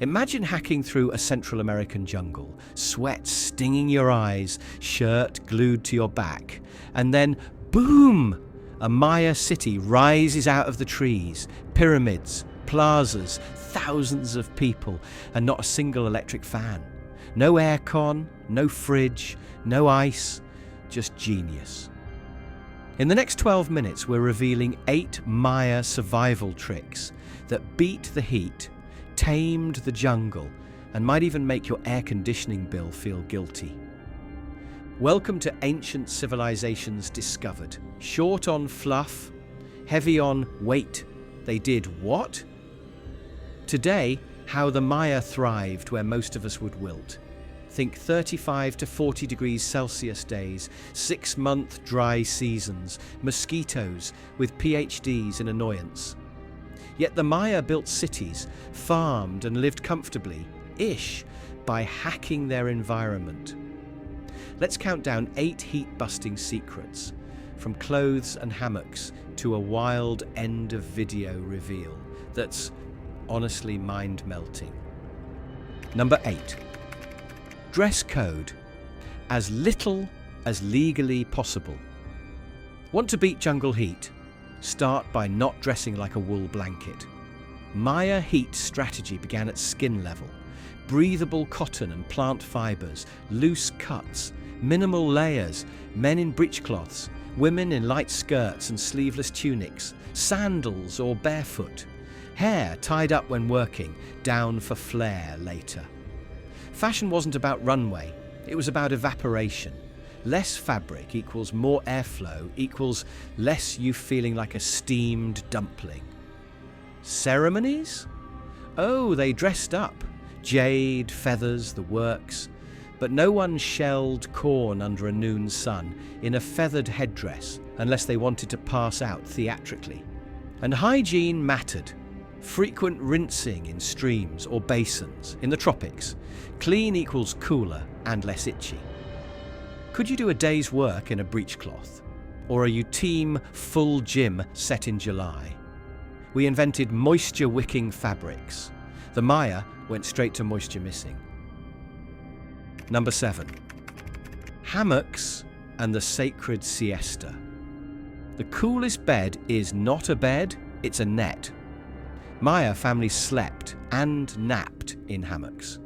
Imagine hacking through a Central American jungle, sweat stinging your eyes, shirt glued to your back, and then boom! A Maya city rises out of the trees, pyramids, plazas, thousands of people, and not a single electric fan. No aircon, no fridge, no ice, just genius. In the next 12 minutes, we're revealing 8 Maya survival tricks that beat the heat, tamed the jungle, and might even make your air conditioning bill feel guilty. Welcome to Ancient Civilizations Discovered. Short on fluff, heavy on wait, they did what? Today, how the Maya thrived where most of us would wilt. Think 35 to 40 degrees Celsius days, 6-month dry seasons, mosquitoes with PhDs in annoyance. Yet the Maya built cities, farmed and lived comfortably-ish by hacking their environment. Let's count down 8 heat-busting secrets, from clothes and hammocks to a wild end-of-video reveal that's honestly mind-melting. Number 8. Dress code. As little as legally possible. Want to beat jungle heat? Start by not dressing like a wool blanket. Maya heat strategy began at skin level. Breathable cotton and plant fibers, loose cuts, minimal layers, men in breechcloths, women in light skirts and sleeveless tunics, sandals or barefoot. Hair tied up when working, down for flair later. Fashion wasn't about runway, it was about evaporation. Less fabric equals more airflow equals less you feeling like a steamed dumpling. Ceremonies? Oh, they dressed up. Jade, feathers, the works. But no one shelled corn under a noon sun in a feathered headdress unless they wanted to pass out theatrically. And hygiene mattered. Frequent rinsing in streams or basins in the tropics. Clean equals cooler and less itchy. Could you do a day's work in a breechcloth? Or are you team full gym set in July? We invented moisture-wicking fabrics. The Maya went straight to moisture missing. Number 7. Hammocks and the sacred siesta. The coolest bed is not a bed, it's a net. Maya families slept and napped in hammocks.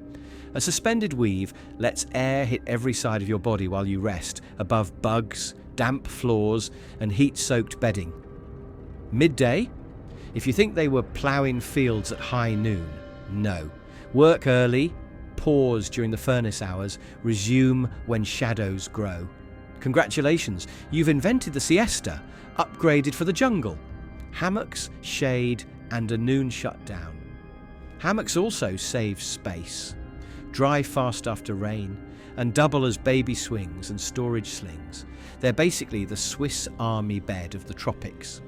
A suspended weave lets air hit every side of your body while you rest, above bugs, damp floors, and heat-soaked bedding. Midday? If you think they were ploughing fields at high noon, no. Work early, pause during the furnace hours, resume when shadows grow. Congratulations, you've invented the siesta, upgraded for the jungle. Hammocks, shade, and a noon shutdown. Hammocks also save space. Dry fast after rain, and double as baby swings and storage slings. They're basically the Swiss Army bed of the tropics.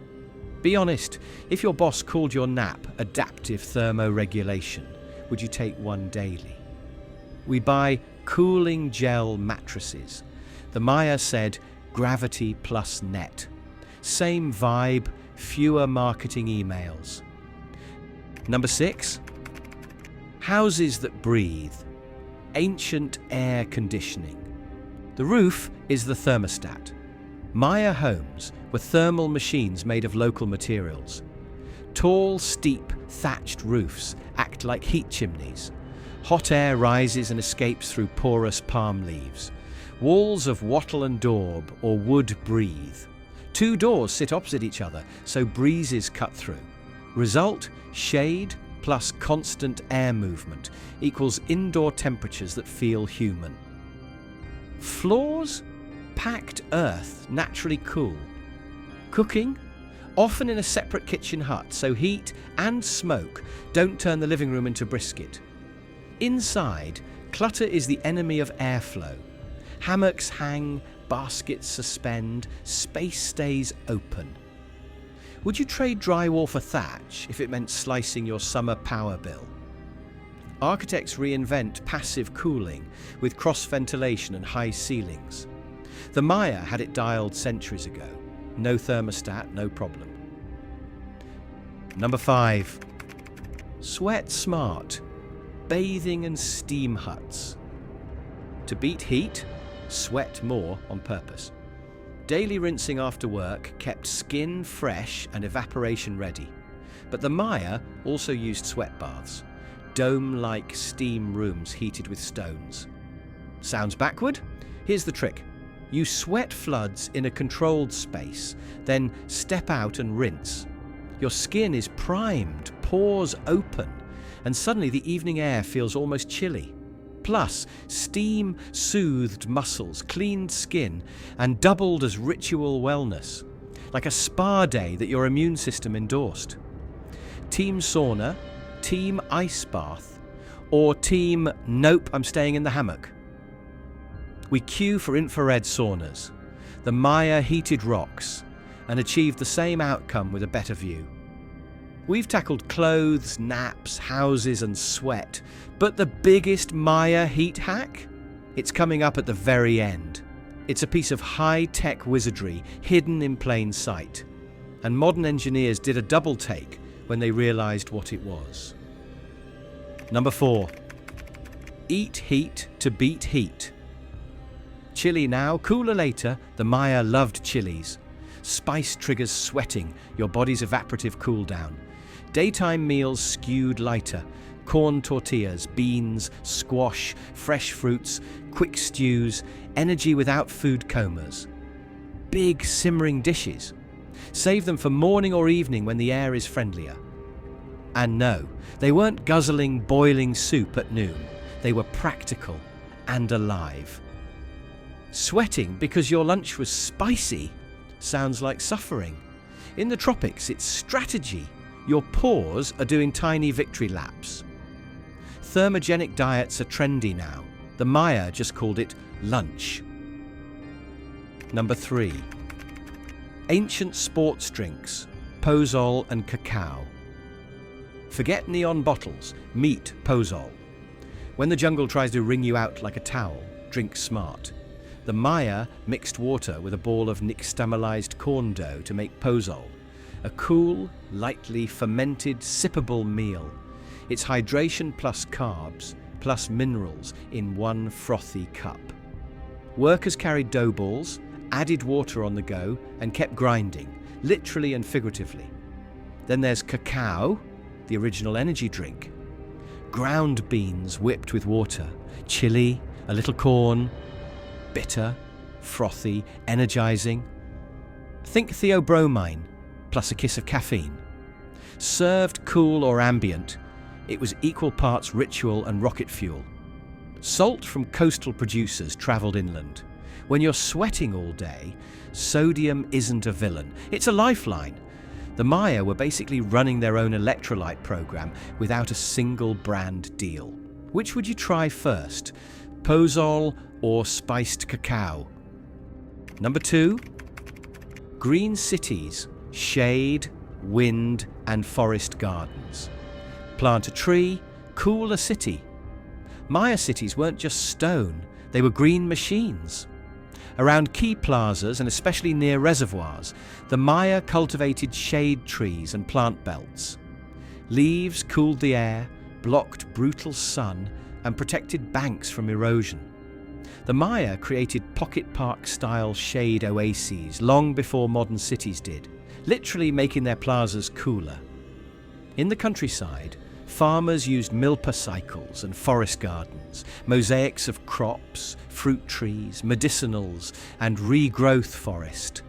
Be honest, if your boss called your nap adaptive thermoregulation, would you take one daily? We buy cooling gel mattresses. The Maya said gravity plus net. Same vibe, fewer marketing emails. Number 6. Houses that breathe. Ancient air conditioning. The roof is the thermostat. Maya homes were thermal machines made of local materials. Tall, steep, thatched roofs act like heat chimneys. Hot air rises and escapes through porous palm leaves. Walls of wattle and daub or wood breathe. 2 doors sit opposite each other, so breezes cut through. Result, shade plus constant air movement equals indoor temperatures that feel human. Floors? Packed earth, naturally cool. Cooking? Often in a separate kitchen hut, so heat and smoke don't turn the living room into brisket. Inside, clutter is the enemy of airflow. Hammocks hang, baskets suspend, space stays open. Would you trade drywall for thatch if it meant slicing your summer power bill? Architects reinvent passive cooling with cross-ventilation and high ceilings. The Maya had it dialed centuries ago. No thermostat, no problem. Number 5. Sweat smart. bathing and steam huts. To beat heat, sweat more on purpose. Daily rinsing after work kept skin fresh and evaporation ready. But the Maya also used sweat baths, dome-like steam rooms heated with stones. Sounds backward? Here's the trick. You sweat floods in a controlled space, then step out and rinse. Your skin is primed, pores open, and suddenly the evening air feels almost chilly. Plus, steam soothed muscles, cleaned skin, and doubled as ritual wellness, like a spa day that your immune system endorsed. Team sauna, team ice bath, or team nope, I'm staying in the hammock. We queue for infrared saunas. The Maya heated rocks and achieved the same outcome with a better view. We've tackled clothes, naps, houses, and sweat, but the biggest Maya heat hack? It's coming up at the very end. It's a piece of high-tech wizardry hidden in plain sight. And modern engineers did a double take when they realized what it was. Number 4. Eat heat to beat heat. Chilly now, cooler later, the Maya loved chilies. Spice triggers sweating, your body's evaporative cool down. Daytime meals skewed lighter. Corn tortillas, beans, squash, fresh fruits, quick stews, energy without food comas. Big simmering dishes. Save them for morning or evening when the air is friendlier. And no, they weren't guzzling, boiling soup at noon. They were practical and alive. Sweating because your lunch was spicy sounds like suffering. In the tropics, it's strategy. Your pores are doing tiny victory laps. Thermogenic diets are trendy now. The Maya just called it lunch. Number 3. Ancient sports drinks, pozole and cacao. Forget neon bottles, meet pozole. When the jungle tries to wring you out like a towel, drink smart. The Maya mixed water with a ball of nixtamalized corn dough to make pozole, a cool, lightly fermented, sippable meal. It's hydration plus carbs, plus minerals in one frothy cup. Workers carried dough balls, added water on the go, and kept grinding, literally and figuratively. Then there's cacao, the original energy drink. Ground beans whipped with water, chili, a little corn, bitter, frothy, energizing. Think theobromine, plus a kiss of caffeine. Served cool or ambient, it was equal parts ritual and rocket fuel. Salt from coastal producers traveled inland. When you're sweating all day, sodium isn't a villain, it's a lifeline. The Maya were basically running their own electrolyte program without a single brand deal. Which would you try first, pozole or spiced cacao? Number 2, green cities, shade, wind, and forest gardens. Plant a tree, cool a city. Maya cities weren't just stone, they were green machines. Around key plazas and especially near reservoirs, the Maya cultivated shade trees and plant belts. Leaves cooled the air, blocked brutal sun, and protected banks from erosion. The Maya created pocket park-style shade oases long before modern cities did, literally making their plazas cooler. In the countryside, farmers used milpa cycles and forest gardens, mosaics of crops, fruit trees, medicinals, and regrowth forest.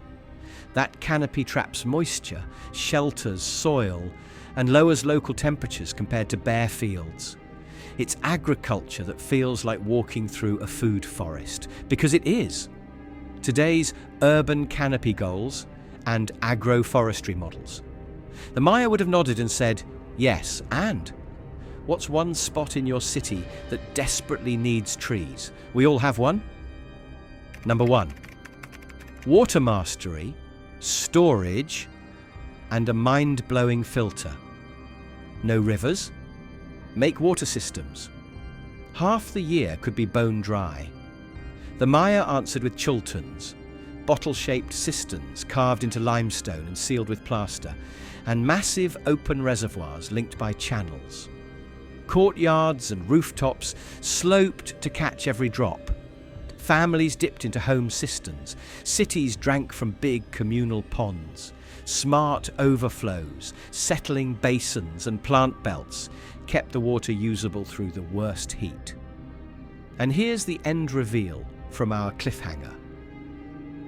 That canopy traps moisture, shelters soil, and lowers local temperatures compared to bare fields. It's agriculture that feels like walking through a food forest, because it is. Today's urban canopy goals and agroforestry models. The Maya would have nodded and said, yes, and? What's one spot in your city that desperately needs trees? We all have one? Number 1. Water mastery, storage, and a mind-blowing filter. No rivers? Make water systems. Half the year could be bone dry. The Maya answered with chulterns, bottle-shaped cisterns carved into limestone and sealed with plaster, and massive open reservoirs linked by channels. Courtyards and rooftops sloped to catch every drop. Families dipped into home cisterns. Cities drank from big communal ponds. Smart overflows, settling basins and plant belts kept the water usable through the worst heat. And here's the end reveal from our cliffhanger.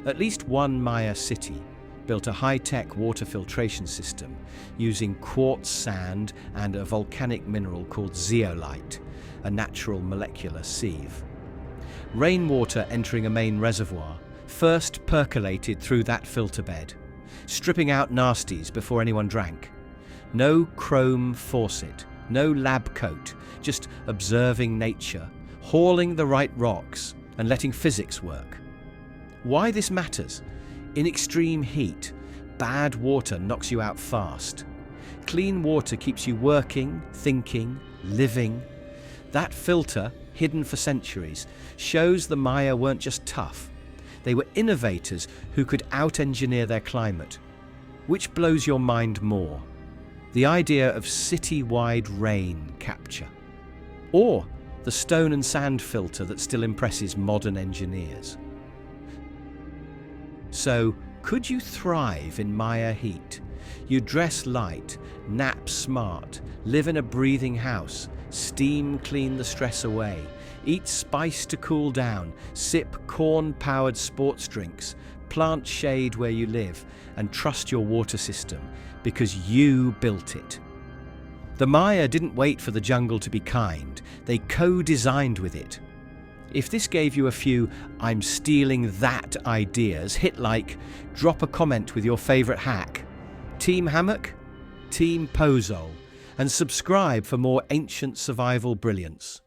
At least one Maya city built a high-tech water filtration system using quartz sand and a volcanic mineral called zeolite, a natural molecular sieve. Rainwater entering a main reservoir first percolated through that filter bed, stripping out nasties before anyone drank. No chrome faucet, no lab coat, just observing nature, hauling the right rocks and letting physics work. Why this matters? In extreme heat, bad water knocks you out fast. Clean water keeps you working, thinking, living. That filter, hidden for centuries, shows the Maya weren't just tough. They were innovators who could out-engineer their climate. Which blows your mind more? The idea of city-wide rain capture, or the stone and sand filter that still impresses modern engineers? So, could you thrive in Maya heat? You dress light, nap smart, live in a breathing house, steam clean the stress away, eat spice to cool down, sip corn-powered sports drinks, plant shade where you live, and trust your water system because you built it. The Maya didn't wait for the jungle to be kind, they co-designed with it. If this gave you a few "I'm stealing that" ideas, hit like, drop a comment with your favourite hack. Team Hammock? Team Pozole? And subscribe for more ancient survival brilliance.